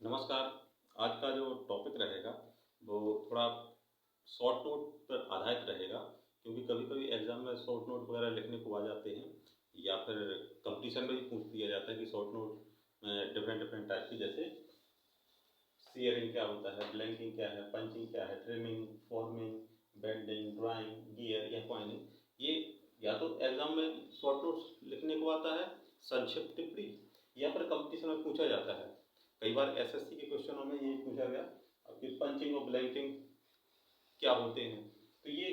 नमस्कार। आज का जो टॉपिक रहेगा वो थोड़ा शॉर्ट नोट पर आधारित रहेगा, क्योंकि कभी कभी एग्जाम में शॉर्ट नोट वगैरह लिखने को आ जाते हैं या फिर कंपटीशन में भी पूछ दिया जाता है कि शॉर्ट नोट में डिफरेंट डिफरेंट टाइप की, जैसे सीयरिंग क्या होता है, ब्लैंकिंग क्या है, पंचिंग क्या है, trimming, forming, bending, drawing, gear या कॉइनिंग। ये या तो एग्जाम में शॉर्ट नोट्स लिखने को आता है, संक्षिप्त टिप्पणी, या फिर कंपटीशन में पूछा जाता है। कई बार एसएससी के क्वेश्चनों में ये पूछा गया कि पंचिंग और ब्लैंकिंग क्या होते हैं। तो ये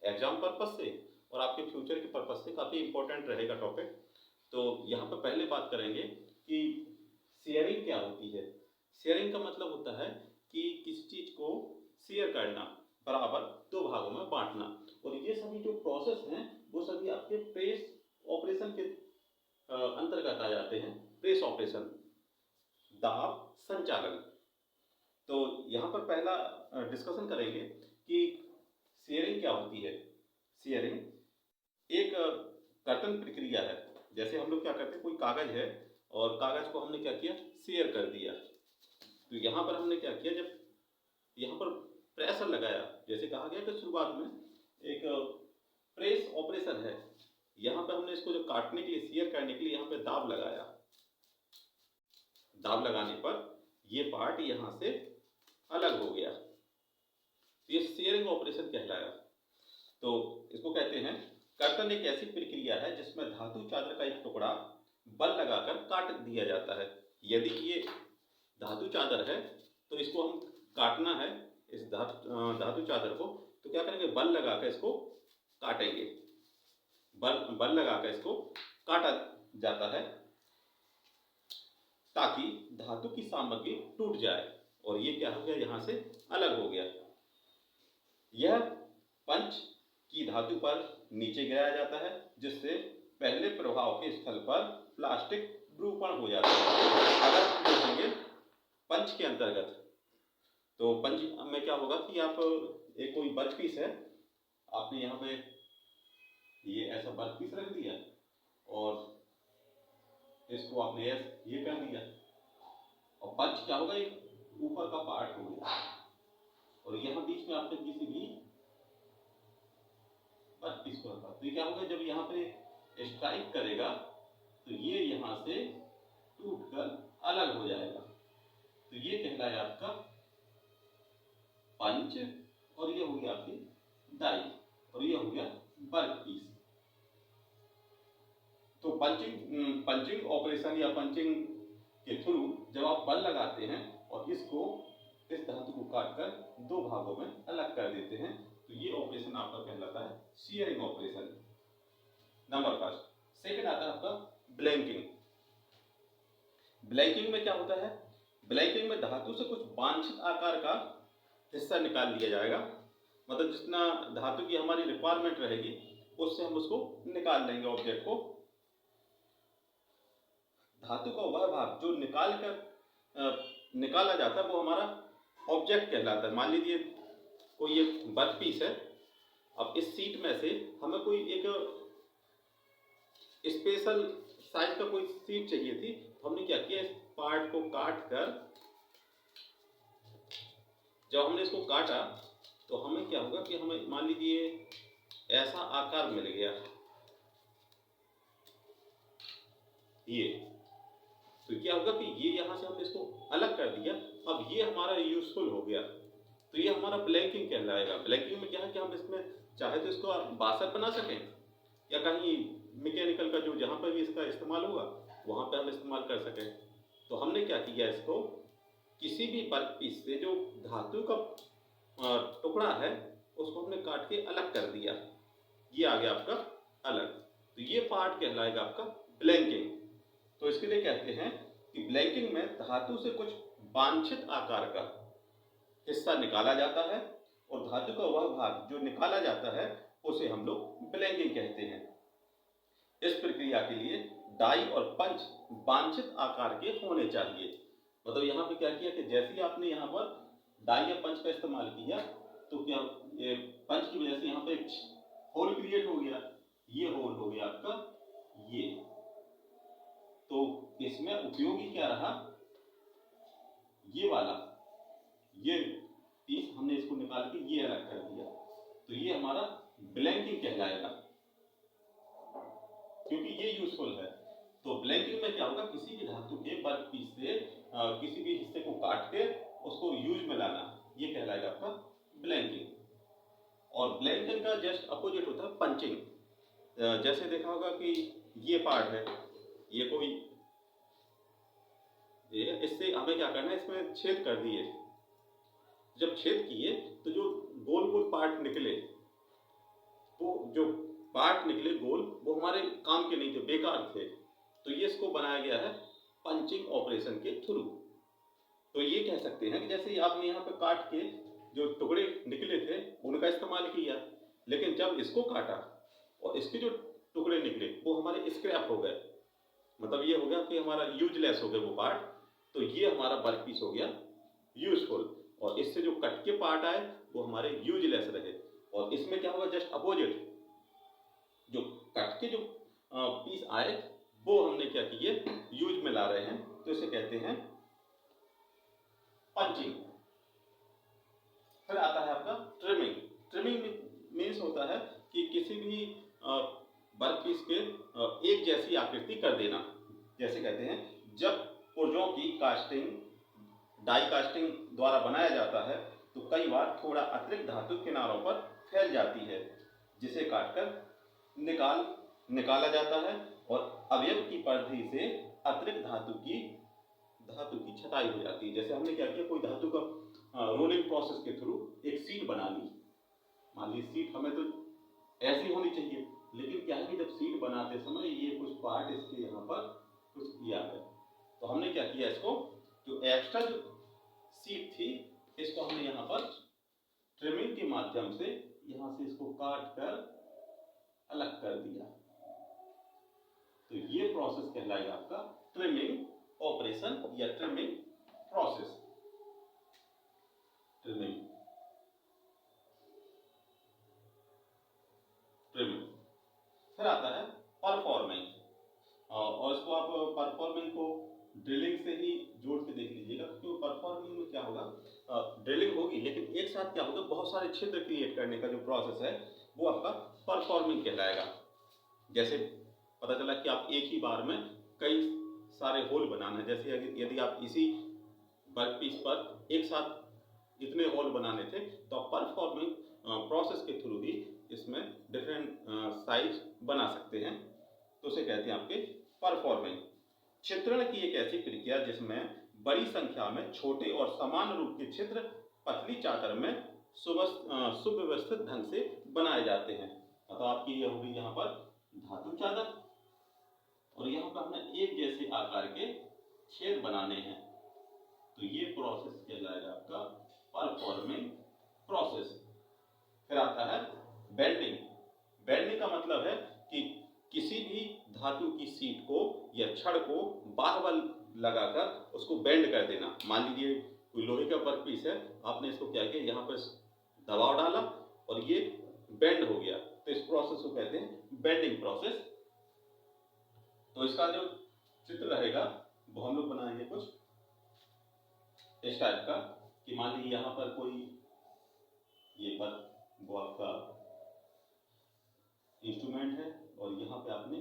एग्जाम पर्पज से और आपके फ्यूचर के पर्पज से काफ़ी इंपॉर्टेंट रहेगा टॉपिक। तो यहाँ पर पहले बात करेंगे कि शेयरिंग क्या होती है। शेयरिंग का मतलब होता है कि किसी चीज़ को शेयर करना, बराबर दो भागों में बांटना। और ये सभी जो प्रोसेस हैं वो सभी आपके प्रेस ऑपरेशन के अंतर्गत आ जाते हैं। प्रेस ऑपरेशन, दाब, संचालन। तो यहाँ पर पहला डिस्कशन करेंगे कि शेयरिंग क्या होती है। शेयरिंग एक कर्तन प्रक्रिया है। जैसे हम लोग क्या करते हैं, कोई कागज है और कागज को हमने क्या किया, शेयर कर दिया। तो यहाँ पर हमने क्या किया, जब यहाँ पर प्रेशर लगाया, जैसे कहा गया कि शुरुआत में एक प्रेस ऑपरेशन है, यहाँ पर हमने इसको जो काटने के लिए, शेयर करने के लिए यहाँ पे दाब लगाया। दाब लगाने पर ये पार्ट यहाँ से अलग हो गया, तो ये शेयरिंग ऑपरेशन कहलाया। तो इसको कहते हैं, कर्तन एक ऐसी प्रक्रिया है जिसमें धातु चादर का एक टुकड़ा बल लगाकर काट दिया जाता है। यदि ये धातु चादर है तो इसको हम काटना है, इस धातु चादर को, तो क्या करेंगे, बल लगाकर इसको काटेंगे। बल लगाकर इसको काटा जाता है ताकि धातु की सामग्री टूट जाए, और ये क्या हो गया, यहाँ से अलग हो गया। यह पंच की धातु पर नीचे गिराया जाता है, जिससे पहले प्रभाव के स्थल पर प्लास्टिक विरूपण हो जाता है। अगर हम देखेंगे पंच के अंतर्गत, तो पंच में क्या होगा कि आप एक कोई वर्क पीस है, आपने यहाँ पे ये ऐसा वर्क पीस रख दिया और इसको आपने ये कर दिया, और पंच क्या होगा, एक ऊपर का पार्ट हो गया, और यहाँ बीच में आपने किसी भी वर्क पीस को रखा। तो ये क्या होगा, जब यहाँ पे स्ट्राइक करेगा तो ये यहाँ से टूटकर अलग हो जाएगा। तो ये कहलाया आपका पंच, और ये हो गया आपकी डाई, और ये हो गया वर्क पीस। तो पंचिंग ऑपरेशन या पंचिंग के थ्रू जब आप बल लगाते हैं और इसको, इस धातु को काटकर दो भागों में अलग कर देते हैं, तो ये ऑपरेशन आपका कहलाता है sharing operation. Number first. Second आता है आपका ब्लैंकिंग। ब्लैंकिंग में क्या होता है, ब्लैंकिंग में धातु से कुछ वांछित आकार का हिस्सा निकाल लिया जाएगा। मतलब जितना धातु की हमारी रिक्वायरमेंट रहेगी उससे हम उसको निकाल लेंगे ऑब्जेक्ट को। धातु का वह भाग जो निकाला जाता है वो हमारा ऑब्जेक्ट कहलाता है। मान लीजिए कोई एक वर्क पीस है, अब इस सीट में से हमें कोई एक स्पेशल साइज का कोई सीट चाहिए थी, तो हमने क्या किया, इस पार्ट को काट कर, जब हमने इसको काटा तो हमें क्या होगा कि हमें मान लीजिए ऐसा आकार मिल गया, ये। तो क्या होगा कि ये यहाँ से हमने इसको अलग कर दिया, अब ये हमारा यूजफुल हो गया, तो ये हमारा ब्लैंकिंग कहलाएगा। ब्लैंकिंग में क्या है कि हम इसमें चाहे तो इसको बासर बना सकें, या कहीं मैकेनिकल का जो जहाँ पर भी इसका इस्तेमाल होगा वहाँ पे हम इस्तेमाल कर सकें। तो हमने क्या किया, इसको किसी भी वर्क पीस से जो धातु का टुकड़ा है उसको हमने काट के अलग कर दिया, ये आ गया आपका अलग। तो ये पार्ट कहलाएगा आपका ब्लैंकिंग। तो इसके लिए कहते हैं कि ब्लैंकिंग में धातु से कुछ वांछित आकार का हिस्सा निकाला जाता है, और धातु का वह भाग जो निकाला जाता है उसे हम लोग ब्लैंकिंग कहते हैं। इस प्रक्रिया के लिए डाई और पंच वांछित आकार के होने चाहिए। मतलब यहाँ पे क्या किया कि जैसे ही आपने यहाँ पर डाई या पंच का इस्तेमाल किया, तो क्या ये पंच की वजह से यहाँ पे होल क्रिएट हो गया, ये होल हो गया आपका ये। तो इसमें उपयोगी क्या रहा, ये वाला, ये पीस हमने इसको निकाल के ये अलग कर दिया, तो ये हमारा ब्लैंकिंग कहलाएगा, क्योंकि ये यूजफुल है। तो ब्लैंकिंग में क्या होगा, किसी भी धातु के वर्क पीस से किसी भी हिस्से को काट के उसको यूज में लाना, ये कहलाएगा आपका ब्लैंकिंग। और ब्लैंकिंग का जस्ट अपोजिट होता है पंचिंग। जैसे देखा होगा कि ये पार्ट है, ये कोई इससे हमें क्या करना है, इसमें छेद कर दिए। जब छेद किए तो जो गोल गोल पार्ट निकले, वो जो पार्ट निकले गोल, वो हमारे काम के नहीं थे, बेकार थे। तो ये इसको बनाया गया है पंचिंग ऑपरेशन के थ्रू। तो ये कह सकते हैं कि जैसे आपने यहाँ पे काट के जो टुकड़े निकले थे उनका इस्तेमाल किया, लेकिन जब इसको काटा और इसके जो टुकड़े निकले वो हमारे स्क्रैप हो गए, मतलब ये हो गया कि हमारा यूजलेस हो गया वो पार्ट। तो ये हमारा वर्क पीस हो गया यूजफुल, और इससे जो कट के पार्ट आए वो हमारे यूजलेस रहे। और इसमें क्या होगा, जस्ट अपोजिट, जो कट के जो पीस आए वो हमने क्या किए, यूज में ला रहे हैं, तो इसे कहते हैं पंचिंग। फिर आता है आपका ट्रिमिंग। ट्रिमिंग मीन्स होता है कि किसी भी वर्क पीस के एक जैसी आकृति कर देना। जैसे कहते हैं जब पुर्जों की कास्टिंग डाई कास्टिंग द्वारा बनाया जाता है तो कई बार थोड़ा अतिरिक्त धातु किनारों पर फैल जाती है, जिसे काटकर निकाला जाता है और अवयव की परिधि से अतिरिक्त धातु की छटाई हो जाती है। जैसे हमने क्या किया, कोई धातु का रोलिंग प्रोसेस के थ्रू एक सीट बना ली। मान ली सीट हमें तो ऐसी होनी चाहिए, लेकिन क्या है कि जब सीट बनाते समय ये कुछ पार्ट इसके यहाँ पर कुछ किया है, तो हमने क्या किया, इसको जो एक्स्ट्रा जो सीट थी इसको हमने यहाँ पर ट्रिमिंग के माध्यम से यहाँ से इसको काट कर अलग कर दिया। तो ये प्रोसेस कहलाएगा आपका ट्रिमिंग ऑपरेशन या ट्रिमिंग प्रोसेस। ट्रिमिंग फिर आता है परफॉर्मिंग, और इसको आप परफॉर्मिंग को ड्रिलिंग से ही जोड़ के देख लीजिएगा, क्योंकि परफॉर्मिंग में क्या होगा, ड्रिलिंग होगी लेकिन एक साथ क्या होगा, बहुत सारे छिद्र क्रिएट करने का जो प्रोसेस है वो आपका परफॉर्मिंग कहलाएगा। जैसे पता चला कि आप एक ही बार में कई सारे होल बनाना है, जैसे यदि आप इसी वर्क पीस पर एक साथ इतने होल बनाने थे तो आप परफॉर्मिंग प्रोसेस के थ्रू ही इसमें डिफरेंट साइज बना सकते हैं, तो उसे कहते हैं आपके परफॉर्मिंग। चित्रण की एक ऐसी प्रक्रिया जिसमें बड़ी संख्या में छोटे और समान रूप के छिद्र पतली चादर में सुव्यवस्थित ढंग से बनाए जाते हैं। तो आपकी ये होगी यहाँ पर धातु चादर, और यहाँ पर हमने एक जैसे आकार के छेद बनाने हैं, तो ये प्रोसेस कहलाएगा आपका परफॉर्मिंग प्रोसेस। फिर आता है बेंडिंग। बेंडिंग का मतलब है कि किसी भी धातु की सीट को या छड़ को बार बार लगाकर उसको बेंड कर देना। मान लीजिए कोई लोहे का वर्क पीस है, आपने इसको क्या किया, यहाँ पर दबाव डाला और ये बेंड हो गया, तो इस प्रोसेस को कहते हैं बेंडिंग प्रोसेस। तो इसका जो चित्र रहेगा वो हम लोग बनाएंगे कुछ इस टाइप का, कि मान लीजिए यहाँ पर कोई ये पर वो आपका इंस्ट्रूमेंट है और यहाँ पे आपने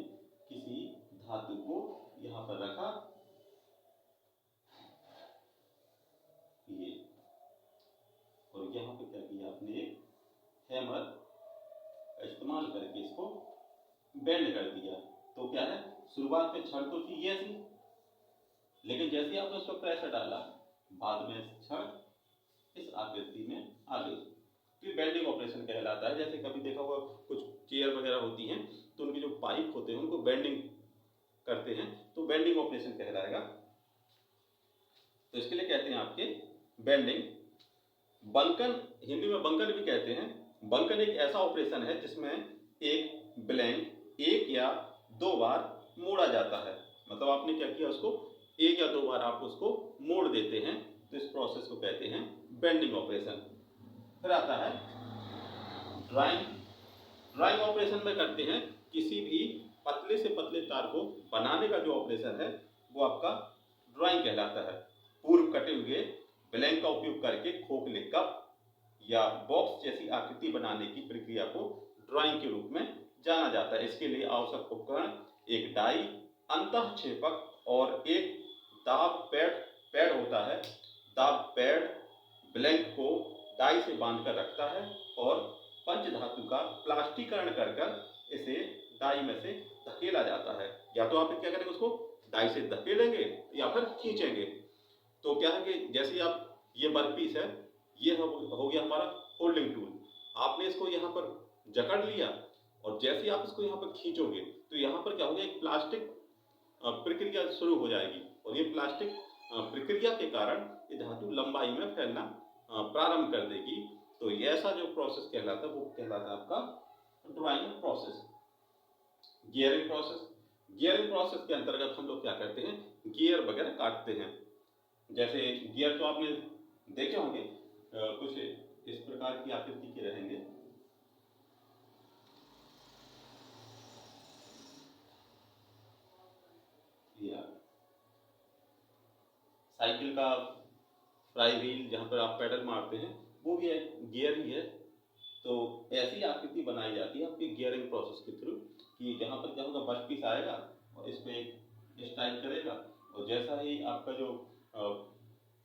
किसी धातु को यहाँ पर रखा, ये, और यहाँ पे क्या किया आपने, एक हैमर का इस्तेमाल करके इसको बेंड कर दिया। तो क्या है, शुरुआत में छड़ तो थी ऐसी, लेकिन जैसे आपने उस पर प्रेशर डाला बाद में छड़ इस आकृति में आ गई, तो बेंडिंग ऑपरेशन कहलाता है। जैसे कभी देखा होगा कुछ चेयर वगैरह होती हैं तो उनके जो पाइप होते हैं उनको बेंडिंग करते हैं, तो बेंडिंग ऑपरेशन कहलाएगा। तो इसके लिए कहते हैं आपके बेंडिंग। बंकन, हिंदी में बंकन भी कहते हैं। बंकन एक ऐसा ऑपरेशन है जिसमें एक ब्लैंक एक या दो बार मोड़ा जाता है, मतलब आपने क्या किया, उसको एक या दो बार आप उसको मोड़ देते हैं, तो इस प्रोसेस को कहते हैं बेंडिंग ऑपरेशन। फिर आता है ड्राइंग। ड्राइंग ऑपरेशन में करते हैं किसी भी पतले से पतले तार को बनाने का जो ऑपरेशन है वो आपका ड्राइंग कहलाता है। पूर्व कटे हुए ब्लैंक का उपयोग करके खोखले कप या बॉक्स जैसी आकृति बनाने की प्रक्रिया को ड्राइंग के रूप में जाना जाता है। इसके लिए आवश्यक उपकरण एक डाई, अंतःक्षेपक और एक दाब पैड होता है। दाब पैड ब्लैंक को डाई से बांधकर रखता है और पंच धातु का प्लास्टिकरण कर इसे डाई में से धकेला जाता है। या तो आप क्या करेंगे, उसको डाई से धकेलेंगे या फिर खींचेंगे। तो क्या है कि जैसे आप ये वर्कपीस है, ये हो गया हमारा होल्डिंग टूल। आपने इसको यहाँ पर जकड़ लिया और जैसे ही आप इसको यहाँ पर खींचोगे तो यहाँ पर क्या होगा, एक प्लास्टिक प्रक्रिया शुरू हो जाएगी और ये प्लास्टिक प्रक्रिया के कारण ये धातु लंबाई में फैलना प्रारंभ कर देगी। तो ये ऐसा जो प्रोसेस कहलाता है वो कहलाता है आपका drawing process. Gearing process, gearing process के अंतर्गत हम लोग क्या करते हैं, गियर वगैरह काटते हैं। जैसे गियर तो आपने देखे होंगे, कुछ इस प्रकार की आकृति के रहेंगे। साइकिल का फ्लाई व्हील जहाँ पर आप पैडल मारते हैं वो भी एक गियर ही है। तो ऐसी आकृति बनाई जाती है आपकी गियरिंग प्रोसेस के थ्रू कि जहाँ पर क्या होगा, बस पीस आएगा और इसमें एक स्टाइल करेगा और जैसा ही आपका जो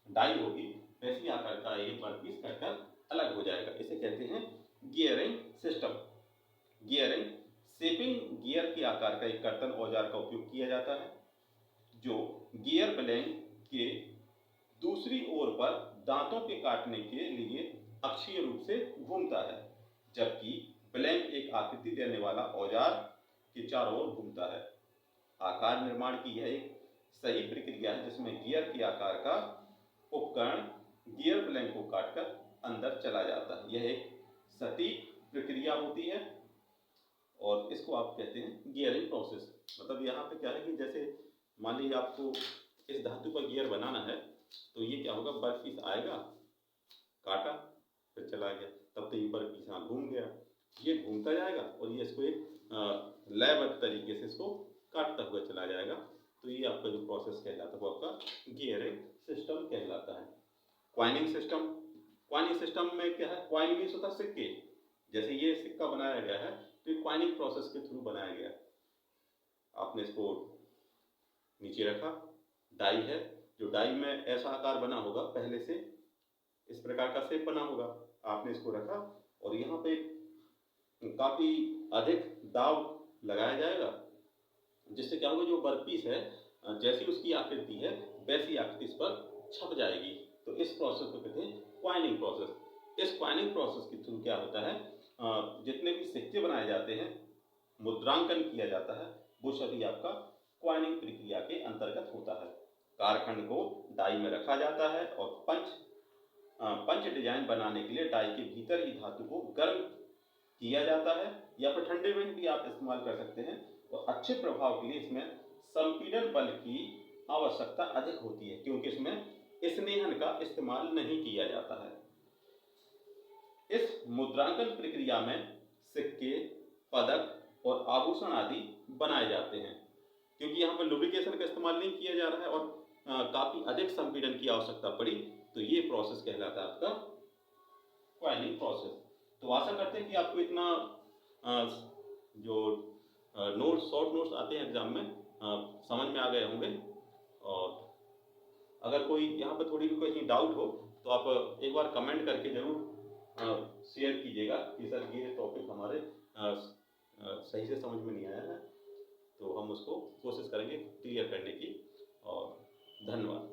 डाई होगी वैसी आकार का ये वर्क पीस कटकर अलग हो जाएगा। इसे कहते हैं gearing system. Gearing, shaping gear के आकार का एक कर्तन औजार का उपयोग किया जाता है जो गियर ब्लैंक के दूसरी ओर पर दांतों के काटने के लिए अक्षीय रूप से घूमता है, जबकि ब्लैंक एक आकृति देने वाला औजार के चारों ओर घूमता है। आकार निर्माण की यह एक सही प्रक्रिया है जिसमें गियर के आकार का उपकरण गियर ब्लैंक को काटकर अंदर चला जाता है। यह एक सटीक प्रक्रिया होती है और इसको आप कहते हैं गियरिंग प्रोसेस। मतलब यहाँ पे क्या है कि जैसे मान लीजिए आपको इस धातु का गियर बनाना है तो ये क्या होगा, वर्क पीस आएगा, काटा, फिर चला गया, तब तो ये वर्क पीस यहाँ घूम गया, ये घूमता जाएगा और ये इसको एक लयबद्ध तरीके से इसको काटता हुआ चला जाएगा। तो ये आपका जो प्रोसेस कहलाता है वो आपका गियरिंग सिस्टम कहलाता है। क्वाइनिंग सिस्टम, क्वाइनिंग सिस्टम में क्या है, क्वाइन मीन्स होता है सिक्के। जैसे ये सिक्का बनाया गया है तो ये क्वाइनिंग प्रोसेस के थ्रू बनाया गया। आपने इसको नीचे रखा, डाई है, जो डाई में ऐसा आकार बना होगा, पहले से इस प्रकार का शेप बना होगा, आपने इसको रखा और यहाँ पे काफी अधिक दाब लगाया जाएगा जिससे क्या होगा, जो वर्कपीस है जैसी उसकी आकृति है वैसी आकृति इस पर छप जाएगी। तो इस प्रोसेस को कहते हैं क्वाइनिंग प्रोसेस। इस क्वाइनिंग प्रोसेस के थ्रू क्या होता है, जितने भी सिक्के बनाए जाते हैं, मुद्रांकन किया जाता है, वो सभी आपका क्वाइनिंग प्रक्रिया के अंतर्गत होता है। कारखंड को डाई में रखा जाता है और पंच डिजाइन बनाने के लिए डाई के भीतर ही धातु को गर्म किया जाता है या फिर ठंडे में भी आप इस्तेमाल कर सकते हैं। और अच्छे प्रभाव के लिए इसमें संपीड़न बल की आवश्यकता अधिक होती है क्योंकि इसमें स्नेहन का इस्तेमाल नहीं किया जाता है। इस मुद्रांकन प्रक्रिया में सिक्के, पदक और आभूषण आदि बनाए जाते हैं। क्योंकि यहाँ पर लुब्रिकेशन का इस्तेमाल नहीं किया जा रहा है और काफी अधिक संपीड़न की आवश्यकता पड़ी, तो ये प्रोसेस कहलाता है आपका क्वाइनिंग प्रोसेस। तो आशा करते हैं कि आपको इतना जो नोट्स, शॉर्ट नोट्स आते हैं एग्जाम में, समझ में आ गए होंगे। और अगर कोई यहाँ पर थोड़ी भी कोई डाउट हो तो आप एक बार कमेंट करके जरूर शेयर कीजिएगा कि सर ये टॉपिक हमारे सही से समझ में नहीं आया है, तो हम उसको कोशिश करेंगे क्लियर करने की। और धन्यवाद।